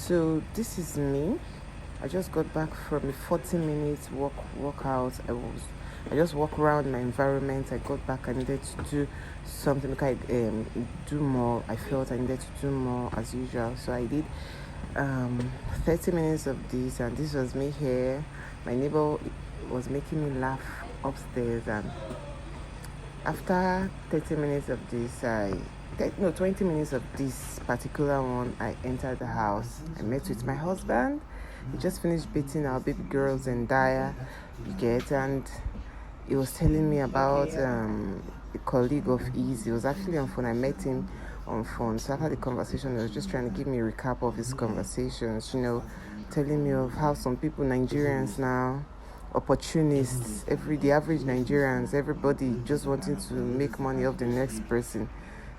So this is me. I just got back from a 40 minutes workout. I just walk around my environment. I got back. I needed to do something. Like do more. I felt I needed to do more as usual. So I did 30 minutes of this, and this was me here. My neighbor was making me laugh upstairs, and after 30 minutes of this, 20 minutes of this particular one, I entered the house. I met with my husband. He just finished beating our baby girls in Daya, and he was telling me about a colleague of his. He was actually on phone. I met him on phone. So after the conversation, he was just trying to give me a recap of his conversations, telling me of how some people, Nigerians now, opportunists, the average Nigerians, everybody just wanting to make money off the next person.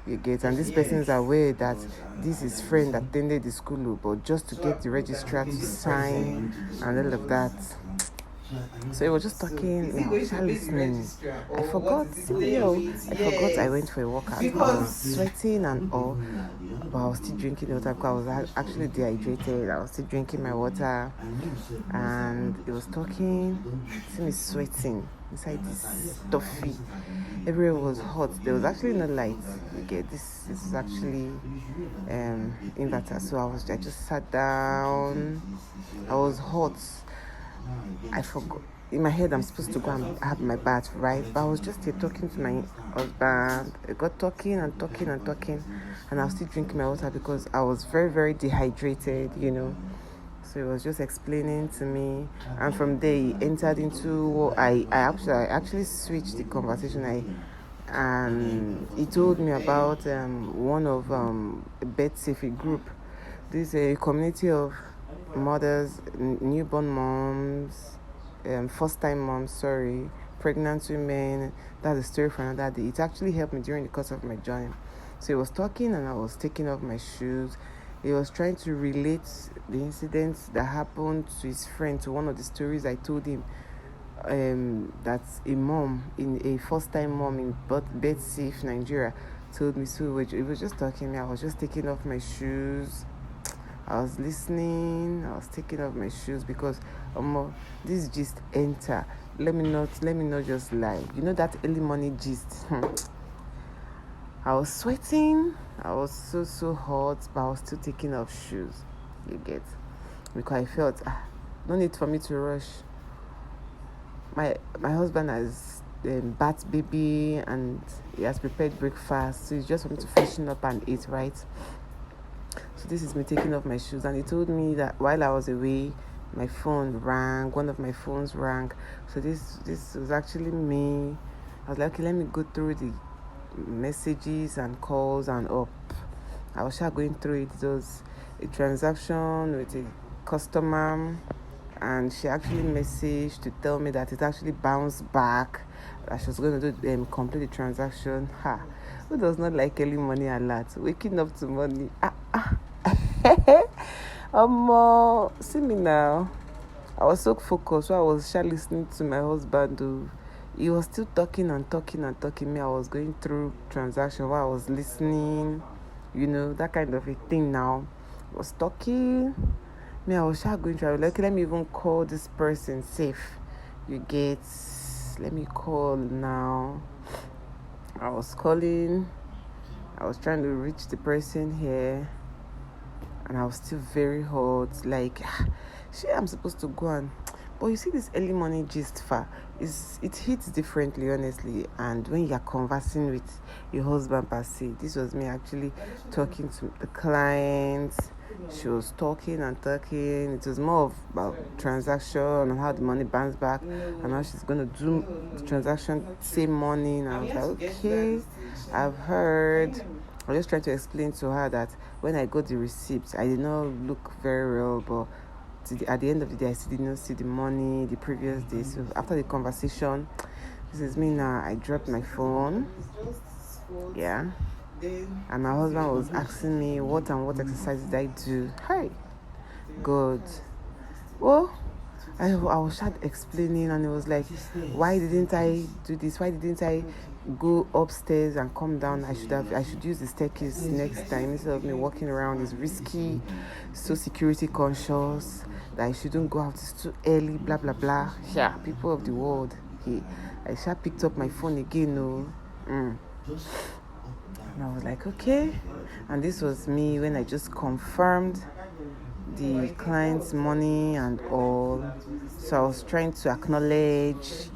You get, and this person is aware that this is friend attended the school, but just to get the registrar to sign and all of that. So he was just talking, listening. I forgot I went for a workout. I was sweating and all, but I was still drinking water because I was actually dehydrated. I was still drinking my water, and he was talking. See me sweating inside this stuffy. Everywhere was hot. There was actually no light. Okay, this is actually inverter. So I just sat down. I was hot. I forgot. In my head, I'm supposed to go and have my bath, right? But I was just here talking to my husband. I got talking, and I was still drinking my water because I was very, very dehydrated, So he was just explaining to me, and from there he entered into. I actually switched the conversation. And he told me about one of Bed Safe group. This is a community of mothers, newborn moms, first-time moms, pregnant women. That's a story for another day. It actually helped me during the course of my journey. So he was talking, and I was taking off my shoes. He was trying to relate the incidents that happened to his friend, to one of the stories I told him. That's a first-time mom in Bed Safe, Nigeria, told me. So it was just talking. I was just taking off my shoes. I was listening. I was taking off my shoes because this gist enter. Let me not just lie. That early morning gist. I was sweating. I was so hot, but I was still taking off shoes. You get, because I felt no need for me to rush. My husband has bathed baby, and he has prepared breakfast. So it's just for me to freshen up and eat, right? So this is me taking off my shoes, and he told me that while I was away, my phone rang. One of my phones rang. So this was actually me. I was like, okay, let me go through the messages and calls and up. I was going through it. It was a transaction with a customer, and she actually messaged to tell me that it actually bounced back. That she was going to complete the transaction. Who does not like early money alert? Waking up to money. See me now. I was so focused. So I was listening to my husband. He was still talking. Me, I was going through transaction while I was listening. That kind of a thing now. I was talking. Me, I was going through. I was like, let me even call this person safe. You get, let me call now. I was calling. I was trying to reach the person here. And I was still very hot. Like, I'm supposed to go and... But you see, this early morning gist, it hits differently, honestly. And when you are conversing with your husband per se, this was me actually talking to the client. She was talking. It was more about transaction and how the money bounces back and how she's going to do the transaction same morning. I was like, okay, I've heard. I was just trying to explain to her that when I got the receipt, I did not look very well, but at the end of the day, I still did not see the money the previous day. So after the conversation, this is me now. I dropped my phone. Yeah. And my husband was asking me what exercises did I do. Hi. Good. Well, I was start explaining, and it was like, why didn't I do this? Why didn't I go upstairs and come down? I should use the staircase next time instead of me walking around. It's risky, so security conscious that I shouldn't go out. It's too early, blah blah blah. Yeah, people of the world. Hey, I sharp picked up my phone again. No. And I was like, okay. And this was me when I just confirmed the client's money and all. So I was trying to acknowledge,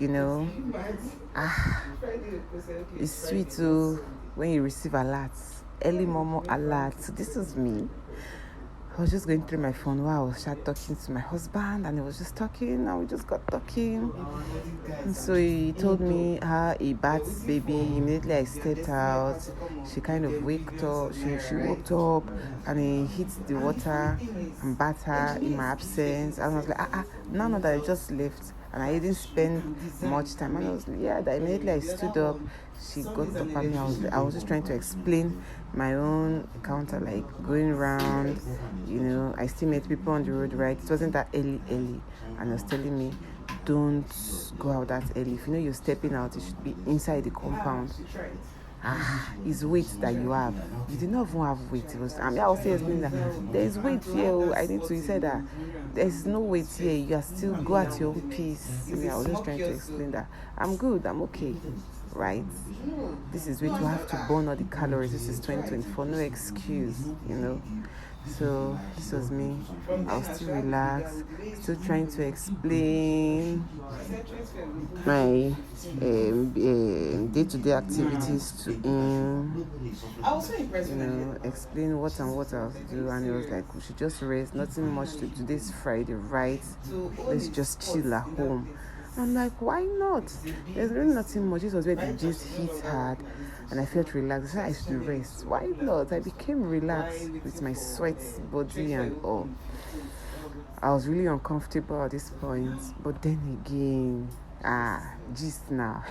it's sweet too when you receive alerts, early momo alerts. So this was me. I was just going through my phone while I was talking to my husband, and he was just talking, and we just got talking. And so he told me how he bats baby. Immediately I stepped out. She kind of waked up. She woke up, and he hit the water and bat her in my absence. And I was like, no, that I just left. And I didn't spend much time. And I was that immediately I stood up. She got up at me. I was just trying to explain my own counter, like going around. I still met people on the road, right? It wasn't that early. And he was telling me, don't go out that early. If you're stepping out, it should be inside the compound. It's weight that you have. You did not even have weight. It was, I was saying that there's weight here. I need to. He said that there's no weight here. You are still go at your own pace. I was just trying to explain that I'm good. I'm okay, right? This is weight. You have to burn all the calories. This is 2024. No excuse. So this was me. I was still relaxed, still trying to explain my day-to-day activities to him. Explain what and what I was do, and he was like, "We should just rest. Nothing much to do. This Friday, right? Let's just chill at home." I'm like, why not? There's really nothing much. This was where the gist hit hard, and I felt relaxed. So I should rest. Why not? I became relaxed with my sweat body and all. I was really uncomfortable at this point, but then again, gist now.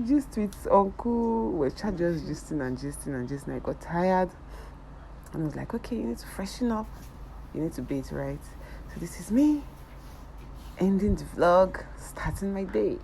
Gist with uncle. We're just gisting. I got tired, and I was like, okay, you need to freshen up. You need to bathe, right? So this is me ending the vlog, starting my day.